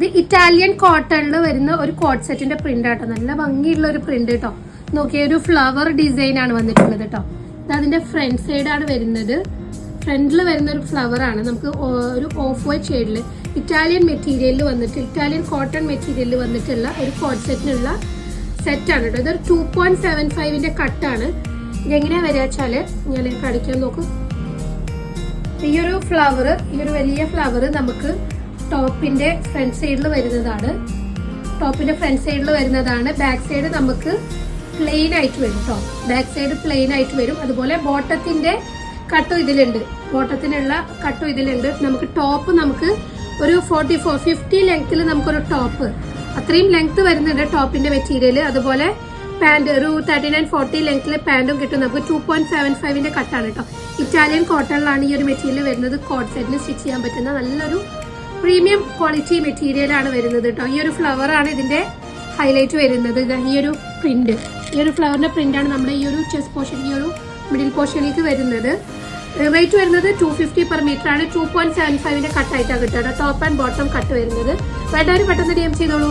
ഇത് ഇറ്റാലിയൻ കോട്ടണിൽ വരുന്ന ഒരു കോട്ട് സെറ്റിന്റെ പ്രിന്റ് ആട്ടോ. നല്ല ഭംഗിയുള്ള ഒരു പ്രിന്റ് കേട്ടോ. നോക്കിയ ഒരു ഫ്ലവർ ഡിസൈൻ ആണ് വന്നിട്ടുള്ളത് കേട്ടോ. ഇത് അതിന്റെ ഫ്രണ്ട് സൈഡ് ആണ് വരുന്നത്. ഫ്രണ്ടിൽ വരുന്ന ഒരു ഫ്ലവർ ആണ്. നമുക്ക് ഒരു ഓഫ് വൈറ്റ് ഷെയ്ഡിൽ ഇറ്റാലിയൻ മെറ്റീരിയലിൽ വന്നിട്ട് ഇറ്റാലിയൻ കോട്ടൺ മെറ്റീരിയലിൽ വന്നിട്ടുള്ള ഒരു കോട്ട് സെറ്റിനുള്ള സെറ്റാണ് കേട്ടോ. ഇതൊരു 2.75 കട്ടാണ്. ഇതെങ്ങനെയാ വരിക വെച്ചാല് ഞാൻ കാണിക്കാൻ നോക്കും. ഈ ഒരു ഫ്ലവർ, ഈ ഒരു വലിയ ഫ്ലവർ നമുക്ക് ടോപ്പിന്റെ ഫ്രണ്ട് സൈഡിൽ വരുന്നതാണ്. ടോപ്പിന്റെ ഫ്രണ്ട് സൈഡിൽ വരുന്നതാണ്. ബാക്ക് സൈഡ് നമുക്ക് പ്ലെയിൻ ആയിട്ട് വരും കേട്ടോ. ബാക്ക് സൈഡ് പ്ലെയിൻ ആയിട്ട് വരും. അതുപോലെ ബോട്ടത്തിന്റെ കട്ടും ഇതിലുണ്ട്. ബോട്ടത്തിനുള്ള കട്ടും ഇതിലുണ്ട്. നമുക്ക് ടോപ്പ് നമുക്ക് ഒരു 50 ലെങ്ത്തിൽ നമുക്കൊരു ടോപ്പ്, അത്രയും ലെങ്ത് വരുന്നുണ്ട് ടോപ്പിന്റെ മെറ്റീരിയൽ. അതുപോലെ പാന്റ് ഒരു 39-40 ലെങ്ത്തിൽ പാന്റും കിട്ടും. നമുക്ക് 2.75 കട്ടാണ് കേട്ടോ. ഇറ്റാലിയൻ കോട്ടണിലാണ് ഈ ഒരു മെറ്റീരിയൽ വരുന്നത്. കോട്ട് സെറ്റിന് സ്റ്റിച്ച് ചെയ്യാൻ പറ്റുന്ന നല്ലൊരു പ്രീമിയം ക്വാളിറ്റി മെറ്റീരിയൽ ആണ് വരുന്നത് കേട്ടോ. ഈ ഒരു ഫ്ലവർ ആണ് ഇതിന്റെ ഹൈലൈറ്റ് വരുന്നത്. ഈ ഒരു പ്രിന്റ്, ഈ ഒരു ഫ്ലവറിന്റെ പ്രിന്റ് ആണ് നമ്മുടെ ഈ ഒരു ചെസ്റ്റ് പോർഷൻ, ഈ ഒരു മിഡിൽ പോർഷനിലേക്ക് വരുന്നത്. റേറ്റ് വരുന്നത് 250 പെർ മീറ്റർ ആണ്. 2.75 കട്ടായിട്ടാണ് കിട്ടുക. ടോപ്പ് ആൻഡ് ബോട്ടം കട്ട് വരുന്നത്. വേണ്ടവർ പെട്ടെന്ന് DM ചെയ്തോളൂ.